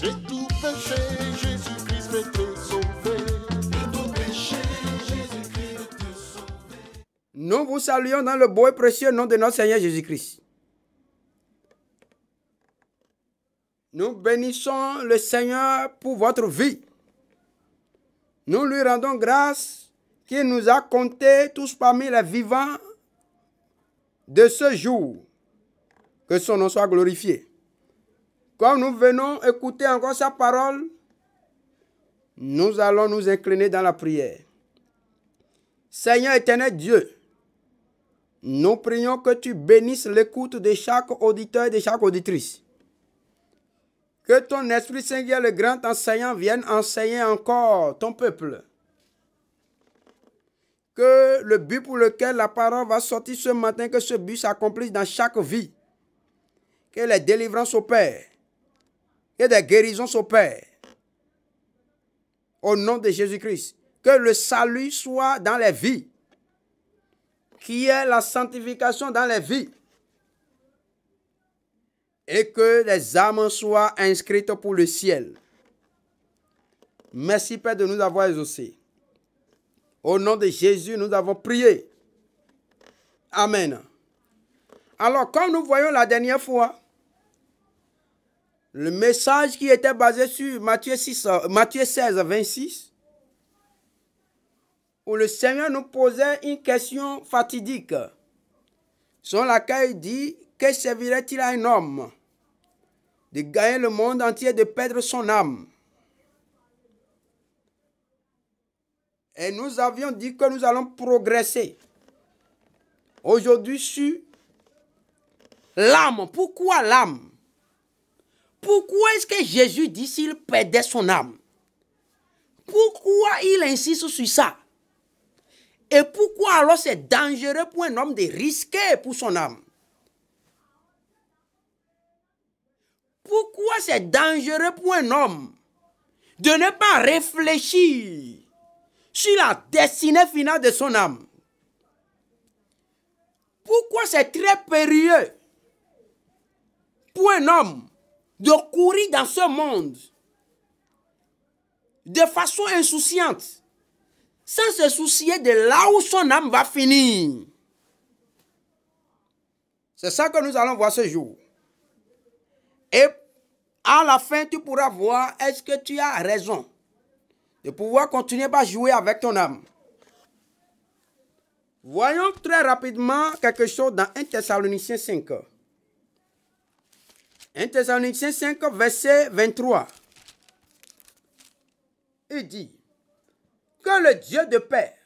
J'ai tout péché, Jésus-Christ veut te sauver. De tout péché, Jésus-Christ veut te sauver. Nous vous saluons dans le beau et précieux nom de notre Seigneur Jésus-Christ. Nous bénissons le Seigneur pour votre vie. Nous lui rendons grâce qu'il nous a comptés tous parmi les vivants de ce jour. Que son nom soit glorifié. Comme nous venons écouter encore sa parole, nous allons nous incliner dans la prière. Seigneur éternel Dieu, nous prions que tu bénisses l'écoute de chaque auditeur et de chaque auditrice. Que ton Esprit Saint, le grand enseignant, vienne enseigner encore ton peuple. Que le but pour lequel la parole va sortir ce matin, que ce but s'accomplisse dans chaque vie. Que les délivrances s'opèrent. Que des guérisons s'opèrent. Au nom de Jésus-Christ. Que le salut soit dans les vies. Qu'il y ait la sanctification dans les vies. Et que les âmes soient inscrites pour le ciel. Merci Père de nous avoir exaucés. Au nom de Jésus, nous avons prié. Amen. Alors, comme nous voyons la dernière fois, le message qui était basé sur Matthieu 16, 26, où le Seigneur nous posait une question fatidique, selon laquelle il dit: que servirait-il à un homme de gagner le monde entier et de perdre son âme? Et nous avions dit que nous allons progresser aujourd'hui sur l'âme. Pourquoi l'âme? Pourquoi est-ce que Jésus dit s'il perdait son âme? Pourquoi il insiste sur ça? Et pourquoi alors c'est dangereux pour un homme de risquer pour son âme? Pourquoi c'est dangereux pour un homme de ne pas réfléchir sur la destinée finale de son âme? Pourquoi c'est très périlleux pour un homme de courir dans ce monde de façon insouciante, sans se soucier de là où son âme va finir? C'est ça que nous allons voir ce jour. Et à la fin, tu pourras voir est-ce que tu as raison de pouvoir continuer à jouer avec ton âme. Voyons très rapidement quelque chose dans 1 Thessaloniciens 5. 1 Thessaloniciens 5, verset 23. Il dit que le Dieu de paix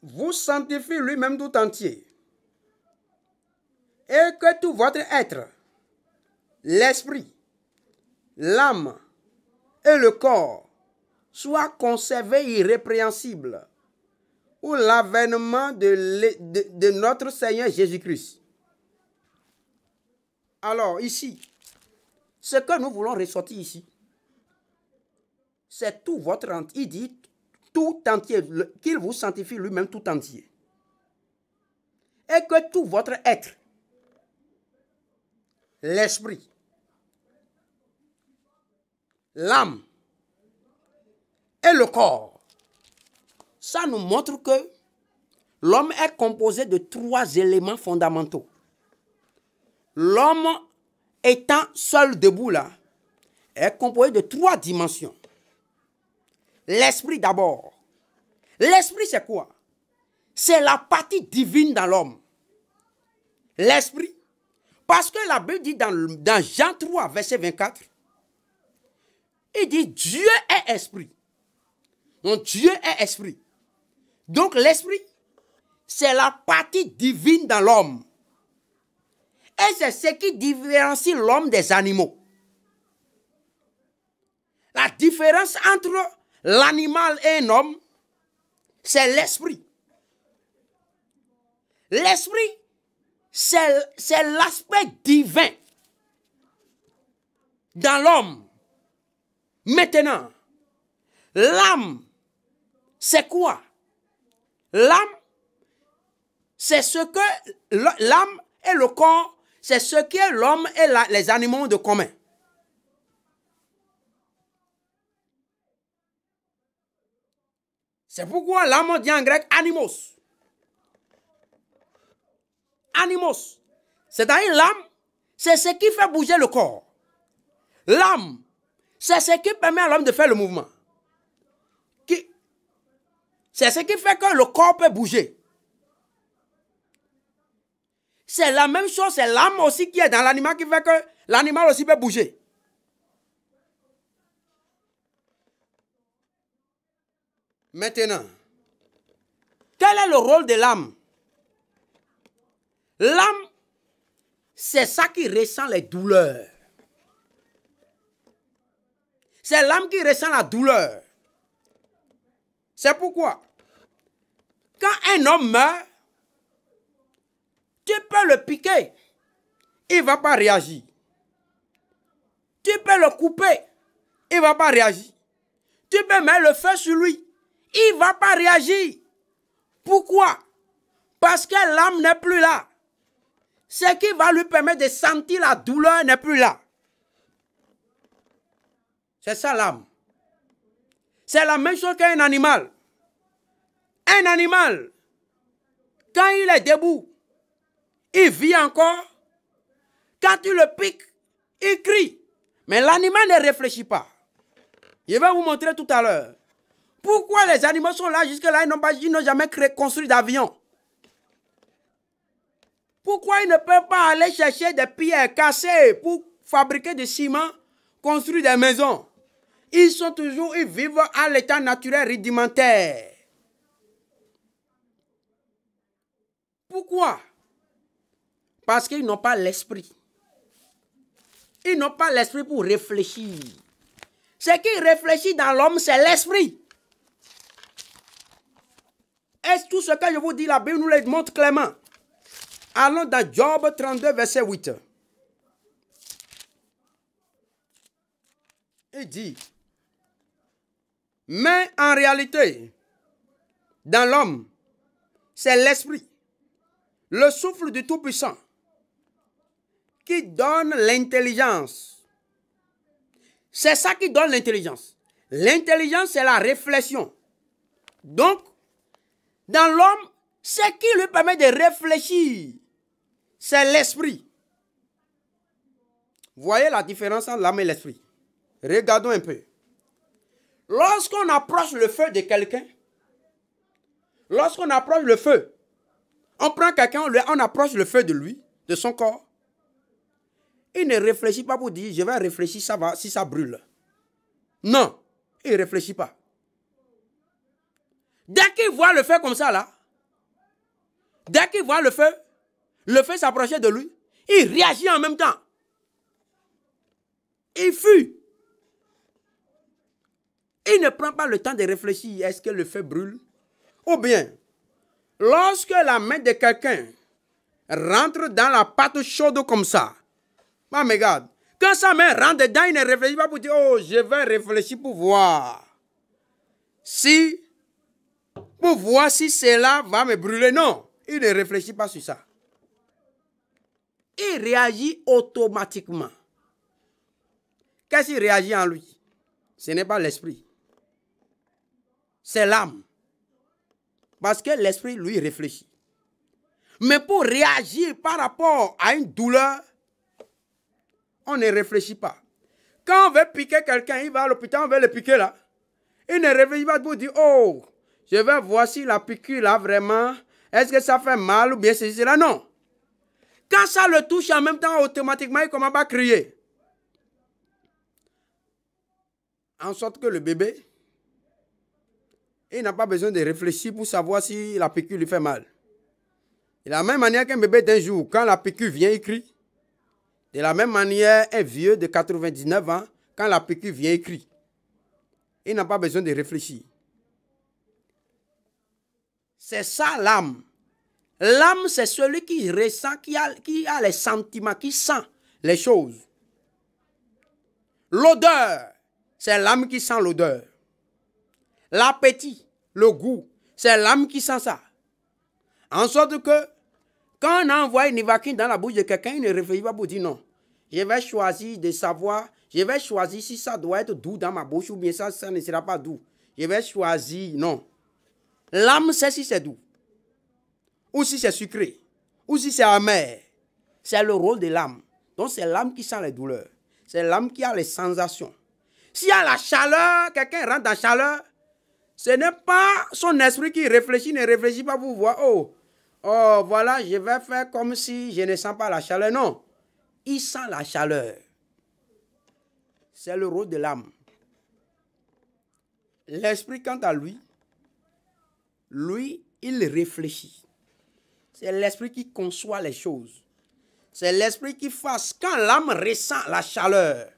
vous sanctifie lui-même tout entier, et que tout votre être, l'esprit, l'âme et le corps soient conservés irrépréhensibles pour l'avènement de notre Seigneur Jésus-Christ. Alors ici, ce que nous voulons ressortir ici, c'est tout votre entier. Il dit tout entier, qu'il vous sanctifie lui-même tout entier. Et que tout votre être, l'esprit, l'âme et le corps, ça nous montre que l'homme est composé de 3 éléments fondamentaux. L'homme étant seul debout là, est composé de 3 dimensions. L'esprit d'abord. L'esprit c'est quoi? C'est la partie divine dans l'homme. L'esprit. Parce que la Bible dit dans Jean 3, verset 24, il dit Dieu est esprit. Donc Dieu est esprit. Donc l'esprit, c'est la partie divine dans l'homme. Et c'est ce qui différencie l'homme des animaux. La différence entre l'animal et un homme, c'est l'esprit. L'esprit, c'est l'aspect divin dans l'homme. Maintenant, l'âme, c'est quoi? L'âme, c'est ce que l'âme et le corps, c'est ce que l'homme et les animaux ont de commun. C'est pourquoi l'âme dit en grec animos. Animos. C'est-à-dire l'âme, c'est ce qui fait bouger le corps. L'âme, c'est ce qui permet à l'homme de faire le mouvement. C'est ce qui fait que le corps peut bouger. C'est la même chose, c'est l'âme aussi qui est dans l'animal qui fait que l'animal aussi peut bouger. Maintenant, quel est le rôle de l'âme? L'âme, c'est ça qui ressent les douleurs. C'est l'âme qui ressent la douleur. C'est pourquoi, quand un homme meurt, tu peux le piquer, il ne va pas réagir. Tu peux le couper, il ne va pas réagir. Tu peux mettre le feu sur lui, il ne va pas réagir. Pourquoi? Parce que l'âme n'est plus là. Ce qui va lui permettre de sentir la douleur n'est plus là. C'est ça l'âme. C'est la même chose qu'un animal. Un animal, quand il est debout, il vit encore. Quand tu le piques, il crie. Mais l'animal ne réfléchit pas. Je vais vous montrer tout à l'heure. Pourquoi les animaux sont là jusque-là, ils n'ont jamais construit d'avion? Pourquoi ils ne peuvent pas aller chercher des pierres cassées pour fabriquer du ciment, construire des maisons? Ils vivent à l'état naturel rudimentaire. Pourquoi? Parce qu'ils n'ont pas l'esprit. Ils n'ont pas l'esprit pour réfléchir. Ce qui réfléchit dans l'homme, c'est l'esprit. Est-ce tout ce que je vous dis, la Bible nous le montre clairement? Allons dans Job 32, verset 8. Il dit, mais en réalité, dans l'homme, c'est l'esprit, le souffle du Tout-Puissant, qui donne l'intelligence. C'est ça qui donne l'intelligence. L'intelligence, c'est la réflexion. Donc, dans l'homme, ce qui lui permet de réfléchir, c'est l'esprit. Voyez la différence entre l'âme et l'esprit. Regardons un peu. Lorsqu'on approche le feu de quelqu'un, lorsqu'on approche le feu, on prend quelqu'un, on approche le feu de lui, de son corps. Il ne réfléchit pas pour dire, je vais réfléchir si ça brûle. Non, il ne réfléchit pas. Dès qu'il voit le feu comme ça là, dès qu'il voit le feu s'approcher de lui, il réagit en même temps. Il fuit. Il ne prend pas le temps de réfléchir, est-ce que le feu brûle? Ou bien, lorsque la main de quelqu'un rentre dans la pâte chaude comme ça, mais regarde, quand sa main rentre dedans, il ne réfléchit pas pour dire, oh, je vais réfléchir pour voir si cela va me brûler. Non, il ne réfléchit pas sur ça. Il réagit automatiquement. Qu'est-ce qui réagit en lui? Ce n'est pas l'esprit. C'est l'âme. Parce que l'esprit, lui, réfléchit. Mais pour réagir par rapport à une douleur, on ne réfléchit pas. Quand on veut piquer quelqu'un, il va à l'hôpital, on veut le piquer là. Il ne réfléchit pas pour dire, oh, je vais voir si la piqûre là vraiment, est-ce que ça fait mal ou bien c'est cela. Non. Quand ça le touche en même temps, automatiquement, il commence à crier. En sorte que le bébé, il n'a pas besoin de réfléchir pour savoir si la piqûre lui fait mal. De la même manière qu'un bébé d'un jour, quand la piqûre vient, il crie. De la même manière, un vieux de 99 ans, quand la piqûre vient, il crie. Il n'a pas besoin de réfléchir. C'est ça l'âme. L'âme, c'est celui qui ressent, qui a les sentiments, qui sent les choses. L'odeur, c'est l'âme qui sent l'odeur. L'appétit, le goût, c'est l'âme qui sent ça. En sorte que, quand on envoie une Ivaquine dans la bouche de quelqu'un, il ne réfléchit pas pour dire non. Je vais choisir de savoir, je vais choisir si ça doit être doux dans ma bouche ou bien ça ne sera pas doux. Je vais choisir, non. L'âme sait si c'est doux, ou si c'est sucré, ou si c'est amer. C'est le rôle de l'âme. Donc c'est l'âme qui sent les douleurs. C'est l'âme qui a les sensations. S'il y a la chaleur, quelqu'un rentre dans la chaleur, ce n'est pas son esprit qui réfléchit, ne réfléchit pas pour voir, oh, voilà, je vais faire comme si je ne sens pas la chaleur. Non, il sent la chaleur. C'est le rôle de l'âme. L'esprit, quant à lui, il réfléchit. C'est l'esprit qui conçoit les choses. C'est l'esprit qui fasse. Quand l'âme ressent la chaleur,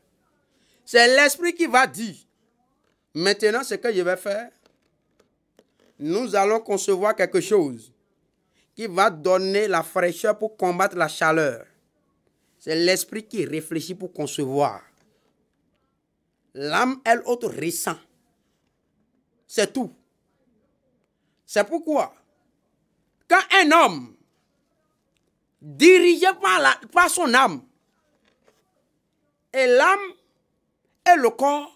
c'est l'esprit qui va dire, maintenant ce que je vais faire, nous allons concevoir quelque chose qui va donner la fraîcheur pour combattre la chaleur. C'est l'esprit qui réfléchit pour concevoir. L'âme, elle, autre ressent. C'est tout. C'est pourquoi, quand un homme, dirigé par son âme, et l'âme et le corps,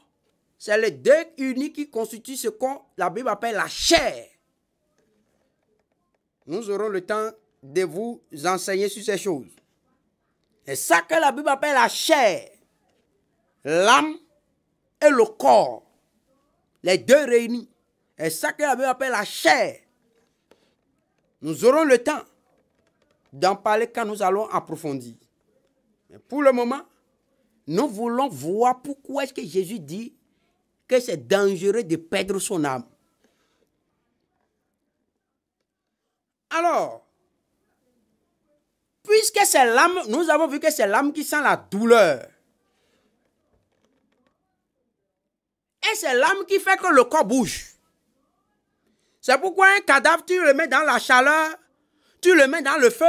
c'est les deux unis qui constituent ce qu'on la Bible appelle la chair. Nous aurons le temps de vous enseigner sur ces choses. C'est ça que la Bible appelle la chair. L'âme et le corps. Les deux réunis. C'est ça que la Bible appelle la chair. Nous aurons le temps d'en parler quand nous allons approfondir. Mais pour le moment, nous voulons voir pourquoi est-ce que Jésus dit que c'est dangereux de perdre son âme. Alors, puisque c'est l'âme, nous avons vu que c'est l'âme qui sent la douleur. Et c'est l'âme qui fait que le corps bouge. C'est pourquoi un cadavre, tu le mets dans la chaleur, tu le mets dans le feu,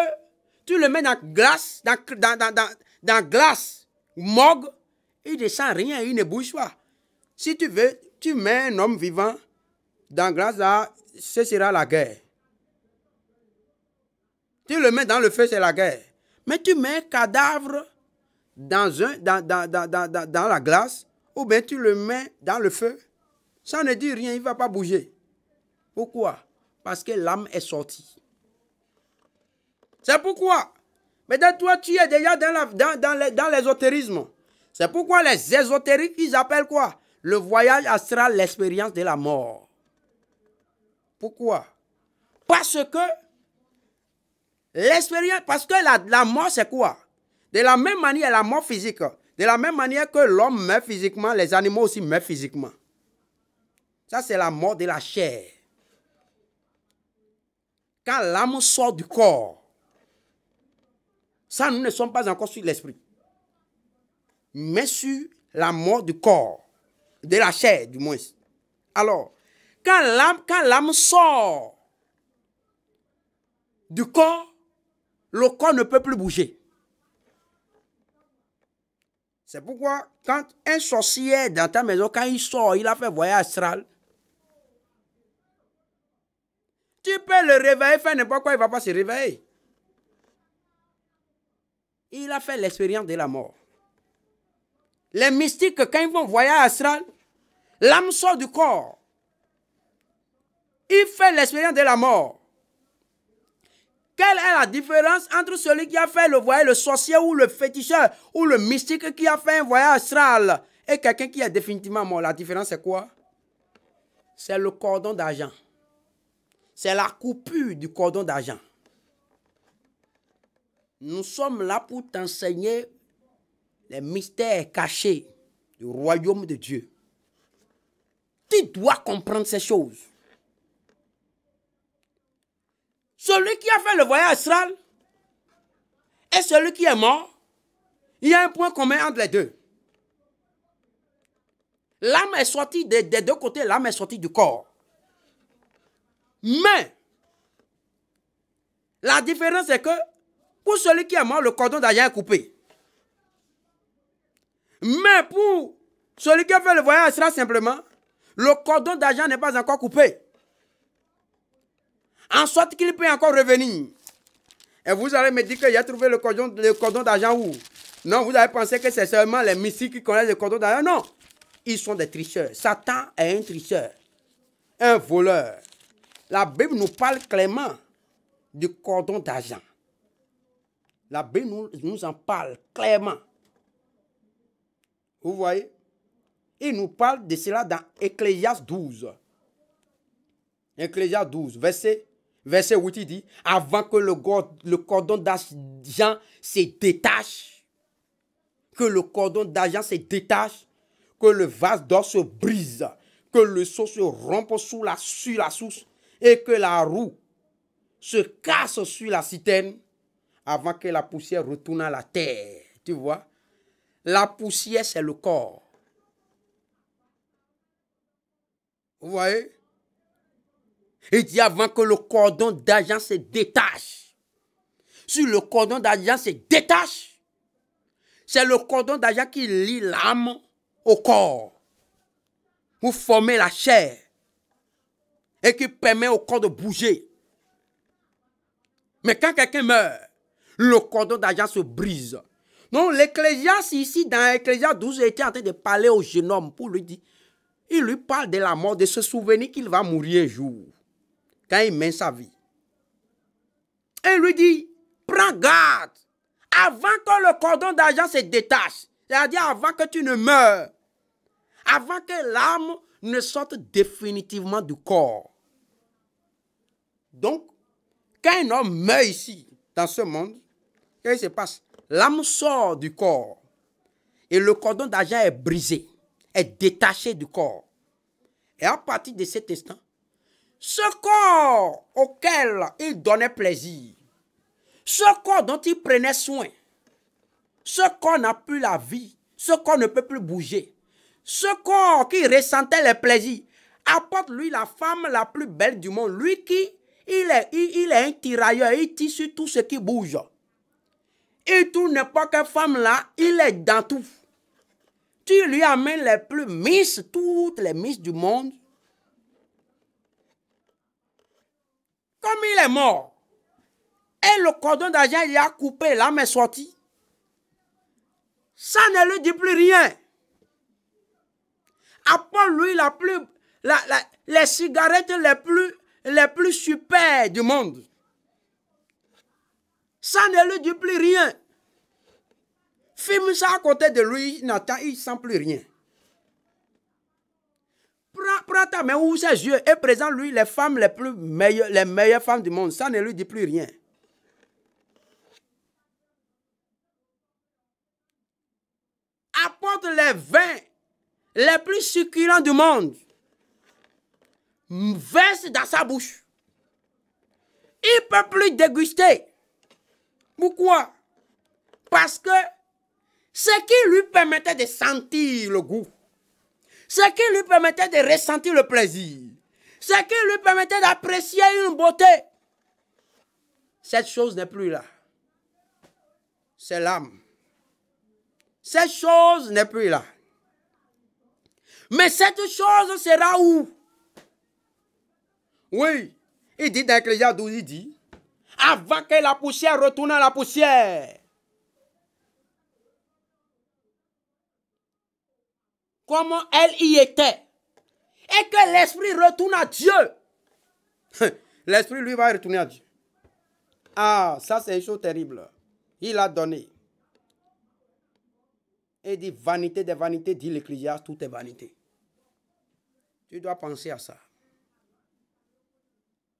tu le mets dans glace, dans glace, morgue, il ne sent rien, il ne bouge pas. Si tu veux, tu mets un homme vivant dans glace, là, ce sera la guerre. Tu le mets dans le feu, c'est la guerre. Mais tu mets un cadavre dans la glace, ou bien tu le mets dans le feu, ça ne dit rien, il ne va pas bouger. Pourquoi? Parce que l'âme est sortie. C'est pourquoi. Peut-être toi, tu es déjà dans l'ésotérisme. C'est pourquoi les ésotériques, ils appellent quoi? Le voyage astral, l'expérience de la mort. Pourquoi? Parce que l'expérience, parce que la mort, c'est quoi? De la même manière, la mort physique, de la même manière que l'homme meurt physiquement, les animaux aussi meurent physiquement. Ça, c'est la mort de la chair. Quand l'âme sort du corps, ça, nous ne sommes pas encore sur l'esprit, mais sur la mort du corps, de la chair du moins. Alors, quand l'âme sort du corps, le corps ne peut plus bouger. C'est pourquoi, quand un sorcier est dans ta maison, quand il sort, il a fait voyage astral, tu peux le réveiller, faire n'importe quoi, il ne va pas se réveiller. Il a fait l'expérience de la mort. Les mystiques, quand ils vont voyage astral, l'âme sort du corps. Il fait l'expérience de la mort. Quelle est la différence entre celui qui a fait le voyage, le sorcier ou le féticheur, ou le mystique qui a fait un voyage astral, et quelqu'un qui est définitivement mort? La différence, c'est quoi? C'est le cordon d'argent. C'est la coupure du cordon d'argent. Nous sommes là pour t'enseigner les mystères cachés du royaume de Dieu. Tu dois comprendre ces choses. Celui qui a fait le voyage astral et celui qui est mort, il y a un point commun entre les deux. L'âme est sortie des deux côtés, l'âme est sortie du corps. Mais, la différence est que, pour celui qui est mort, le cordon d'argent est coupé. Mais pour celui qui a fait le voyage astral simplement, le cordon d'argent n'est pas encore coupé. En sorte qu'il peut encore revenir. Et vous allez me dire qu'il a trouvé le cordon d'argent où? Non, vous avez pensé que c'est seulement les mystiques qui connaissent le cordon d'argent. Non, ils sont des tricheurs. Satan est un tricheur, un voleur. la Bible nous parle clairement du cordon d'argent. La Bible nous en parle clairement. Vous voyez? Il nous parle de cela dans Ecclésiaste 12. Ecclésiaste 12, verset 8, il dit, avant que le cordon d'argent se détache, que le cordon d'argent se détache, que le vase d'or se brise, que le seau se rompe sur la source et que la roue se casse sur la citerne avant que la poussière retourne à la terre. Tu vois? La poussière, c'est le corps. Vous voyez? Il dit avant que le cordon d'argent se détache. Si le cordon d'argent se détache, c'est le cordon d'argent qui lie l'âme au corps. Pour former la chair. Et qui permet au corps de bouger. Mais quand quelqu'un meurt, le cordon d'argent se brise. Donc l'Ecclésiaste ici, dans l'Ecclésiaste 12, il était en train de parler au jeune homme pour lui dire, il lui parle de la mort, de se souvenir qu'il va mourir un jour, quand il mène sa vie. Et il lui dit, prends garde, avant que le cordon d'argent se détache, c'est-à-dire avant que tu ne meurs, avant que l'âme ne sorte définitivement du corps. Donc, quand un homme meurt ici, dans ce monde, qu'est-ce qui se passe? L'âme sort du corps et le cordon d'argent est brisé, est détaché du corps. Et à partir de cet instant, ce corps auquel il donnait plaisir, ce corps dont il prenait soin, ce corps n'a plus la vie, ce corps ne peut plus bouger, ce corps qui ressentait les plaisirs, apporte lui la femme la plus belle du monde, lui qui il est un tirailleur, il tire sur tout ce qui bouge. Et tout n'importe quelle femme là, il est dans tout. Tu lui amènes les plus misses, toutes les misses du monde. Comme il est mort, et le cordon d'argent il a coupé, l'âme est sortie. Ça ne lui dit plus rien. Apporte lui les cigarettes les plus super du monde. Ça ne lui dit plus rien. Fume ça à côté de lui, il ne sent plus rien. Prends ta main ou ses yeux et présente-lui les femmes les meilleures femmes du monde. Ça ne lui dit plus rien. Apporte les vins les plus succulents du monde. Verse dans sa bouche. Il ne peut plus déguster. Pourquoi? Parce que ce qui lui permettait de sentir le goût, ce qui lui permettait de ressentir le plaisir, ce qui lui permettait d'apprécier une beauté, cette chose n'est plus là. C'est l'âme. Cette chose n'est plus là. Mais cette chose sera où? Oui, il dit dans Ecclésiaste 12, il dit, avant que la poussière retourne à la poussière. Comment elle y était. Et que l'esprit retourne à Dieu. L'esprit, lui, va retourner à Dieu. Ah, ça c'est une chose terrible. Il a donné. Et dit, vanité des vanités, dit l'Ecclésiaste, tout est vanité. Tu dois penser à ça.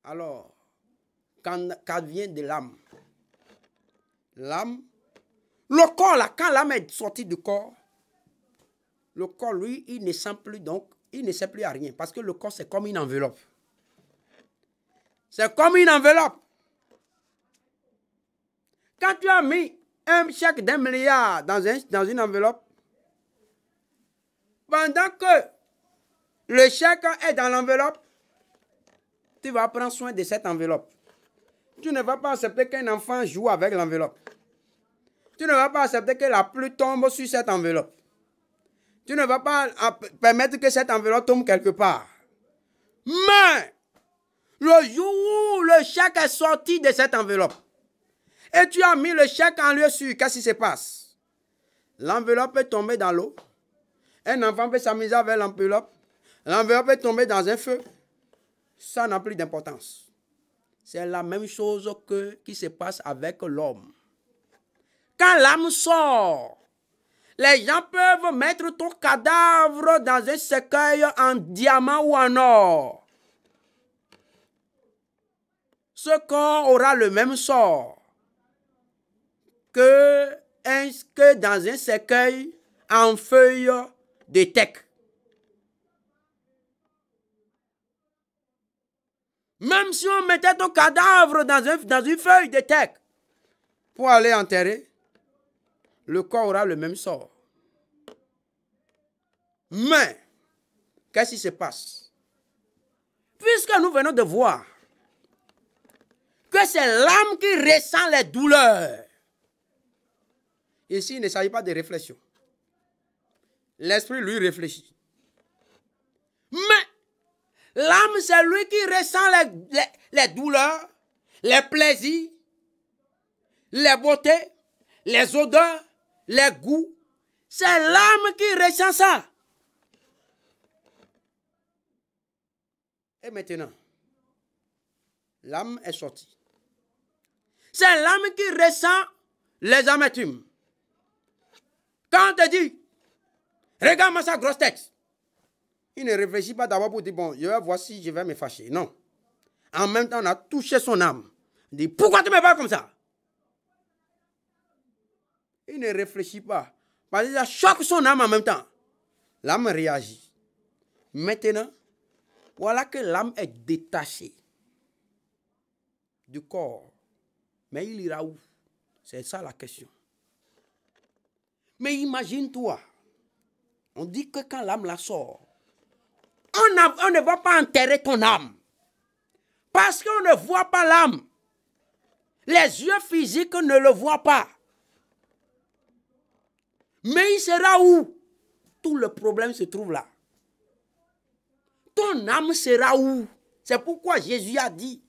Alors, quand vient de l'âme, l'âme, le corps là, quand l'âme est sortie du corps, le corps, lui, il ne sent plus donc, il ne sait plus à rien. Parce que le corps, c'est comme une enveloppe. C'est comme une enveloppe. Quand tu as mis un chèque d'1 milliard dans une enveloppe, pendant que le chèque est dans l'enveloppe, tu vas prendre soin de cette enveloppe. Tu ne vas pas accepter qu'un enfant joue avec l'enveloppe. Tu ne vas pas accepter que la pluie tombe sur cette enveloppe. Tu ne vas pas permettre que cette enveloppe tombe quelque part. Mais, le jour où le chèque est sorti de cette enveloppe, et tu as mis le chèque en lieu sûr, qu'est-ce qui se passe? L'enveloppe est tombée dans l'eau. Un enfant peut s'amuser avec l'enveloppe. L'enveloppe est tombée dans un feu. ça n'a plus d'importance. C'est la même chose qui se passe avec l'homme. Quand l'âme sort, les gens peuvent mettre ton cadavre dans un cercueil en diamant ou en or. Ce corps aura le même sort que dans un cercueil en feuilles de teck. Même si on mettait ton cadavre dans une feuille de teck pour aller enterrer, le corps aura le même sort. Mais, qu'est-ce qui se passe? Puisque nous venons de voir que c'est l'âme qui ressent les douleurs. Ici, il ne s'agit pas de réflexion. L'esprit, lui, réfléchit. Mais, l'âme, c'est lui qui ressent les douleurs, les plaisirs, les beautés, les odeurs, les goûts. C'est l'âme qui ressent ça. Et maintenant, l'âme est sortie. C'est l'âme qui ressent les amertumes. Quand on te dit, regarde-moi sa grosse tête, il ne réfléchit pas d'abord pour dire, bon, je vais voir si je vais me fâcher. Non. En même temps, on a touché son âme. Il dit, pourquoi tu me parles comme ça? Il ne réfléchit pas. Parce que ça choque son âme en même temps. L'âme réagit. Maintenant, voilà que l'âme est détachée du corps. Mais il ira où? C'est ça la question. Mais imagine-toi, on dit que quand l'âme la sort, on ne va pas enterrer ton âme. Parce qu'on ne voit pas l'âme. Les yeux physiques ne le voient pas. Mais il sera où? Tout le problème se trouve là. Ton âme sera où? C'est pourquoi Jésus a dit,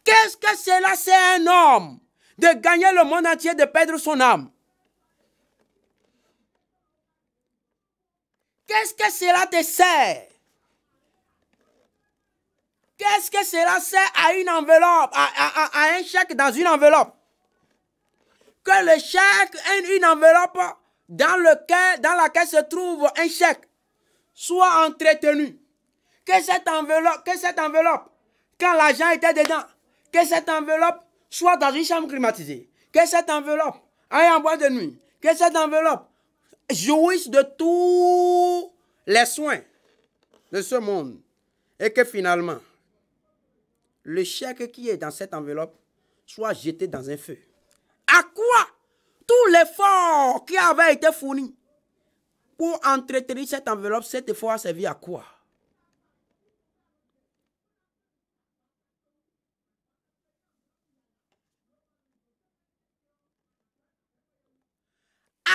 qu'est-ce que cela c'est un homme de gagner le monde entier, de perdre son âme? Qu'est-ce que cela te sert? Qu'est-ce que cela sert à une enveloppe, à un chèque dans une enveloppe? Que le chèque ait une enveloppe dans laquelle se trouve un chèque soit entretenu. Que cette enveloppe, quand l'argent était dedans, que cette enveloppe soit dans une chambre climatisée. Que cette enveloppe aille en boîte de nuit. Que cette enveloppe jouisse de tous les soins de ce monde. Et que finalement, le chèque qui est dans cette enveloppe soit jeté dans un feu. À quoi tout l'effort qui avait été fourni pour entretenir cette enveloppe, cet effort a servi à quoi?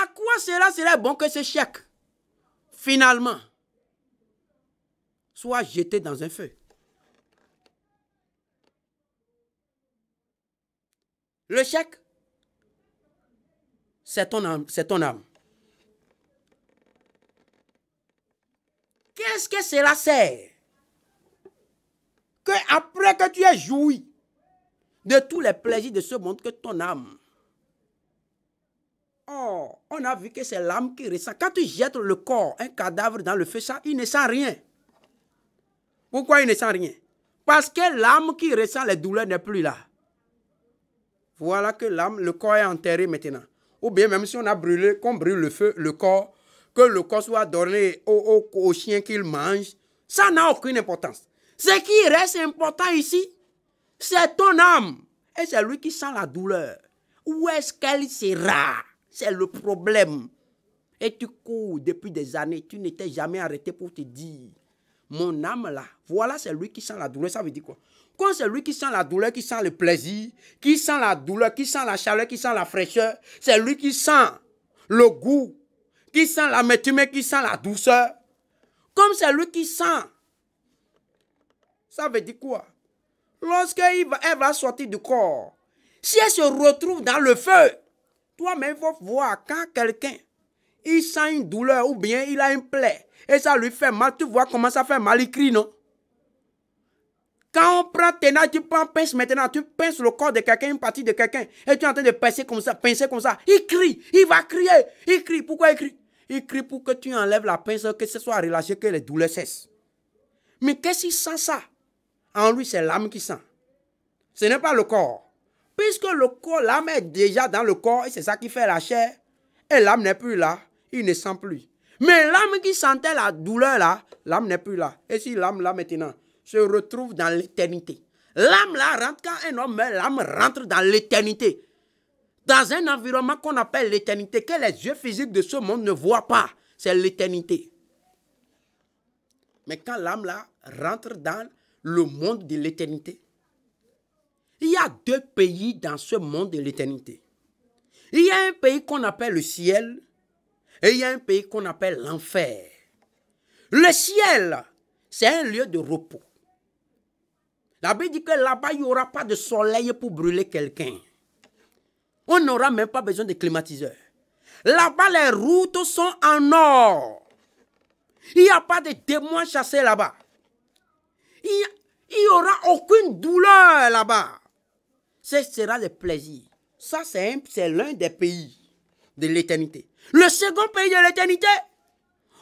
À quoi cela serait bon que ce chèque, finalement, soit jeté dans un feu? Le chèque, c'est ton âme, c'est ton âme. Qu'est-ce que cela sert? Que après que tu aies joui de tous les plaisirs de ce monde, que ton âme... Oh, on a vu que c'est l'âme qui ressent. Quand tu jettes le corps, un cadavre dans le feu, ça, il ne sent rien. Pourquoi il ne sent rien? Parce que l'âme qui ressent les douleurs n'est plus là. Voilà que l'âme, le corps est enterré maintenant. Ou bien même si on a brûlé, qu'on brûle le feu, le corps, que le corps soit donné au chien qu'il mange, ça n'a aucune importance. Ce qui reste important ici, c'est ton âme. Et c'est lui qui sent la douleur. Où est-ce qu'elle sera? C'est le problème. Et tu cours depuis des années, tu n'étais jamais arrêté pour te dire, mon âme là, voilà, c'est lui qui sent la douleur. Ça veut dire quoi? Quand c'est lui qui sent la douleur, qui sent le plaisir, qui sent la douleur, qui sent la chaleur, qui sent la fraîcheur, c'est lui qui sent le goût, qui sent l'amertume, qui sent la douceur. Comme c'est lui qui sent. Ça veut dire quoi? Lorsqu'elle va sortir du corps, si elle se retrouve dans le feu, toi-même, il faut voir quand quelqu'un, il sent une douleur ou bien il a une plaie et ça lui fait mal, tu vois comment ça fait mal, il crie, non? Quand on prend ténage, tu prends pince maintenant, tu pinces le corps de quelqu'un, une partie de quelqu'un, et tu es en train de pincer comme ça, Il crie, il va crier, il crie. Pourquoi il crie? Il crie pour que tu enlèves la pince, que ce soit relâché, que les douleurs cessent. Mais qu'est-ce qu'il sent ça? En lui, c'est l'âme qui sent. Ce n'est pas le corps. Puisque le corps, l'âme est déjà dans le corps, et c'est ça qui fait la chair, et l'âme n'est plus là, il ne sent plus. Mais l'âme qui sentait la douleur là, l'âme n'est plus là. Et si l'âme là maintenant se retrouve dans l'éternité. L'âme là rentre, quand un homme meurt, l'âme rentre dans l'éternité. Dans un environnement qu'on appelle l'éternité, que les yeux physiques de ce monde ne voient pas. C'est l'éternité. Mais quand l'âme là rentre dans le monde de l'éternité, il y a deux pays dans ce monde de l'éternité. Il y a un pays qu'on appelle le ciel et il y a un pays qu'on appelle l'enfer. Le ciel, c'est un lieu de repos. La Bible dit que là-bas, il n'y aura pas de soleil pour brûler quelqu'un. On n'aura même pas besoin de climatiseur. Là-bas, les routes sont en or. Il n'y a pas de démons chassés là-bas. Il n'y aura aucune douleur là-bas. Ce sera le plaisir. Ça, c'est l'un des pays de l'éternité. Le second pays de l'éternité,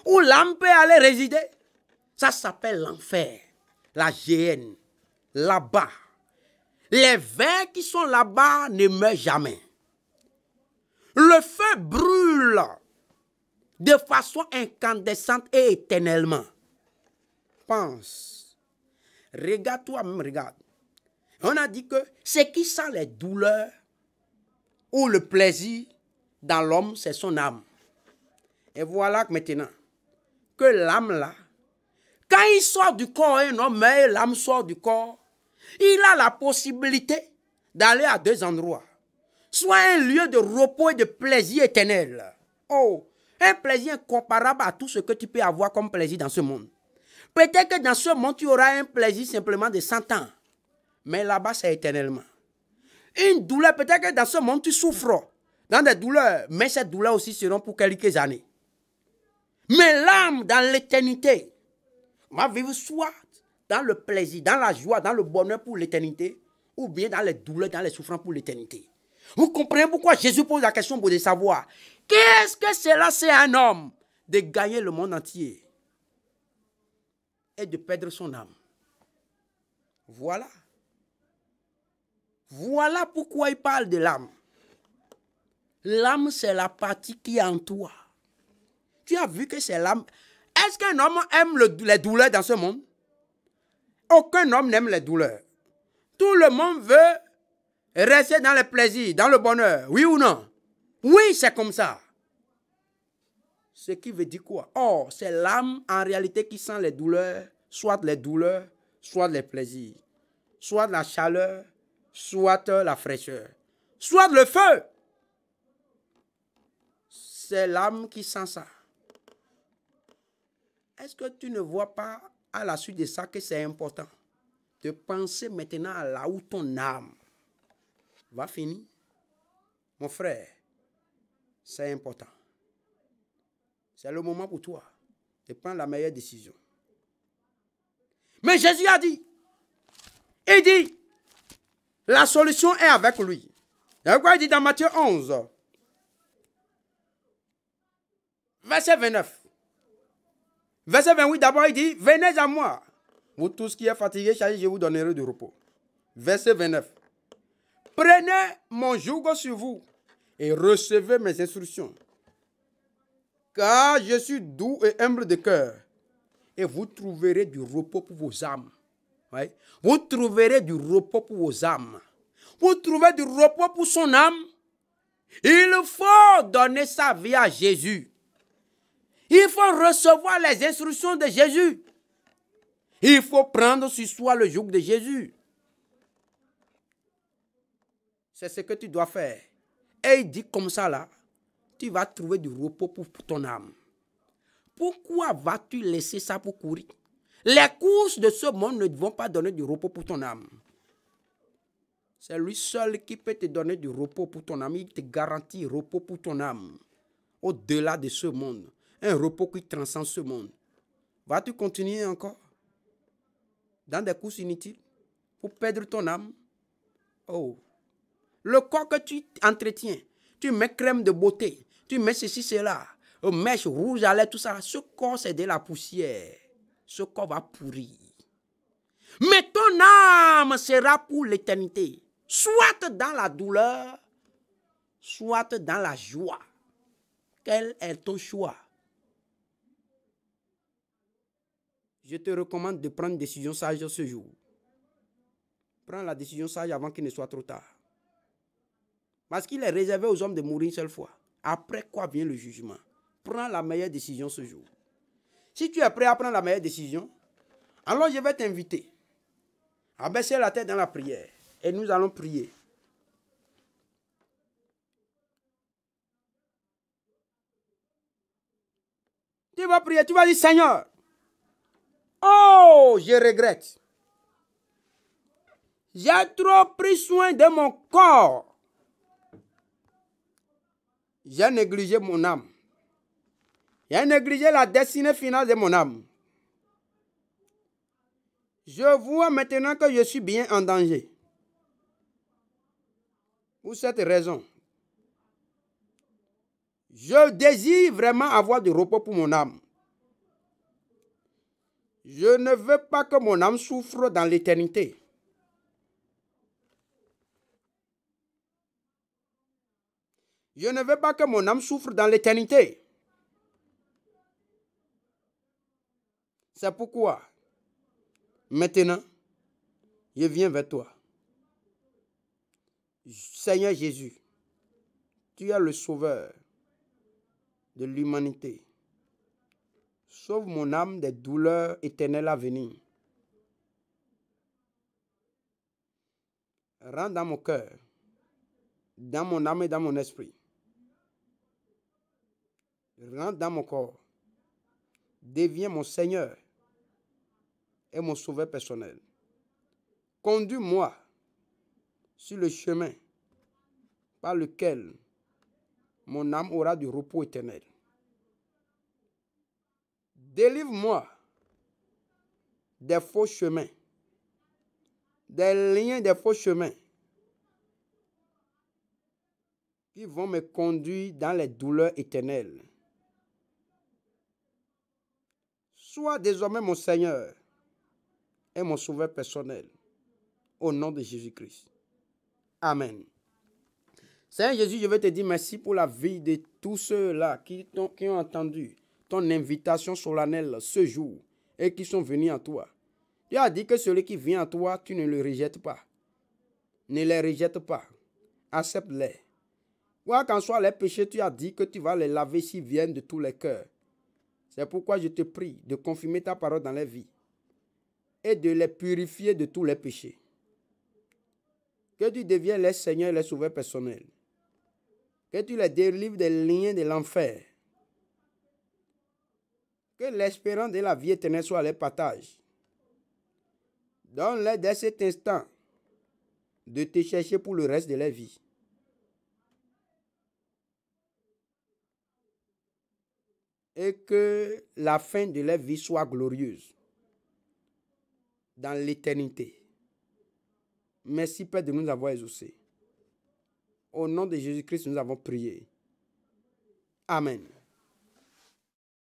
où l'âme peut aller résider, ça s'appelle l'enfer, la géhenne. Là-bas, les vers qui sont là-bas ne meurent jamais. Le feu brûle de façon incandescente et éternellement. Pense. Regarde toi-même, regarde. On a dit que ce qui sent les douleurs ou le plaisir dans l'homme, c'est son âme. Et voilà maintenant que l'âme là, quand il sort du corps, un homme meurt, l'âme sort du corps, il a la possibilité d'aller à deux endroits. Soit un lieu de repos et de plaisir éternel. Oh, un plaisir incomparable à tout ce que tu peux avoir comme plaisir dans ce monde. Peut-être que dans ce monde, tu auras un plaisir simplement de 100 ans. Mais là-bas, c'est éternellement. Une douleur, peut-être que dans ce monde, tu souffres dans des douleurs. Mais ces douleurs aussi seront pour quelques années. Mais l'âme, dans l'éternité, va vivre soit dans le plaisir, dans la joie, dans le bonheur pour l'éternité, ou bien dans les douleurs, dans les souffrances pour l'éternité. Vous comprenez pourquoi Jésus pose la question pour savoir qu'est-ce que cela c'est un homme de gagner le monde entier et de perdre son âme. Voilà. Voilà pourquoi il parle de l'âme. L'âme, c'est la partie qui est en toi. Tu as vu que c'est l'âme. Est-ce qu'un homme aime les douleurs dans ce monde? Aucun homme n'aime les douleurs. Tout le monde veut rester dans le plaisir, dans le bonheur. Oui ou non? Oui, c'est comme ça. Ce qui veut dire quoi? Oh, c'est l'âme en réalité qui sent les douleurs, soit les plaisirs, soit la chaleur, soit la fraîcheur, soit le feu. C'est l'âme qui sent ça. Est-ce que tu ne vois pas à la suite de ça que c'est important de penser maintenant à là où ton âme va finir? Mon frère, c'est important. C'est le moment pour toi de prendre la meilleure décision. Mais Jésus a dit, il dit, la solution est avec lui. C'est quoi il dit dans Matthieu 11, verset 29. Verset 28, d'abord il dit, venez à moi. Vous tous qui êtes fatigués, chargés, je vous donnerai du repos. Verset 29. Prenez mon joug sur vous et recevez mes instructions. Car je suis doux et humble de cœur. Et vous trouverez du repos pour vos âmes. Ouais. Vous trouverez du repos pour vos âmes. Pour trouver du repos pour son âme, il faut donner sa vie à Jésus. Il faut recevoir les instructions de Jésus. Il faut prendre sur soi le joug de Jésus. C'est ce que tu dois faire. Et il dit comme ça là, tu vas trouver du repos pour ton âme. Pourquoi vas-tu laisser ça pour courir? Les courses de ce monde ne vont pas donner du repos pour ton âme. C'est lui seul qui peut te donner du repos pour ton âme. Il te garantit repos pour ton âme. Au-delà de ce monde. Un repos qui transcende ce monde. Vas-tu continuer encore dans des courses inutiles? pour perdre ton âme. Oh. Le corps que tu entretiens, tu mets crème de beauté, tu mets ceci, cela, mèche rouge à lèvres, tout ça. Ce corps, c'est de la poussière. Ce corps va pourrir. Mais ton âme sera pour l'éternité. Soit dans la douleur, soit dans la joie. Quel est ton choix? Je te recommande de prendre une décision sage ce jour. Prends la décision sage avant qu'il ne soit trop tard. Parce qu'il est réservé aux hommes de mourir une seule fois. Après quoi vient le jugement? Prends la meilleure décision ce jour. Si tu es prêt à prendre la meilleure décision, alors je vais t'inviter à baisser la tête dans la prière. Et nous allons prier. Tu vas prier, tu vas dire, Seigneur, oh, je regrette. J'ai trop pris soin de mon corps. J'ai négligé mon âme. J'ai négligé la destinée finale de mon âme. Je vois maintenant que je suis bien en danger. Pour cette raison, je désire vraiment avoir du repos pour mon âme. Je ne veux pas que mon âme souffre dans l'éternité. Je ne veux pas que mon âme souffre dans l'éternité. C'est pourquoi, maintenant, je viens vers toi. Seigneur Jésus, tu es le sauveur de l'humanité. Sauve mon âme des douleurs éternelles à venir. Rends dans mon cœur, dans mon âme et dans mon esprit. Rentre dans mon corps. Deviens mon Seigneur et mon sauveur personnel. Conduis-moi sur le chemin par lequel mon âme aura du repos éternel. Délivre-moi des faux chemins, des liens des faux chemins qui vont me conduire dans les douleurs éternelles. Sois désormais mon Seigneur et mon sauveur personnel, au nom de Jésus-Christ. Amen. Seigneur Jésus, je veux te dire merci pour la vie de tous ceux-là qui ont entendu ton invitation solennelle ce jour et qui sont venus à toi. Tu as dit que celui qui vient à toi, tu ne le rejettes pas. Ne les rejette pas. Accepte-les. Quoi qu'en soit les péchés, tu as dit que tu vas les laver s'ils viennent de tous les cœurs. C'est pourquoi je te prie de confirmer ta parole dans les vies et de les purifier de tous les péchés. Que tu deviennes les seigneurs et les sauveurs personnels. Que tu les délivres des liens de l'enfer. Que l'espérance de la vie éternelle soit les partage. Donne-les dès cet instant de te chercher pour le reste de leur vie. Et que la fin de leur vie soit glorieuse dans l'éternité. Merci Père de nous avoir exaucés. Au nom de Jésus-Christ, nous avons prié. Amen.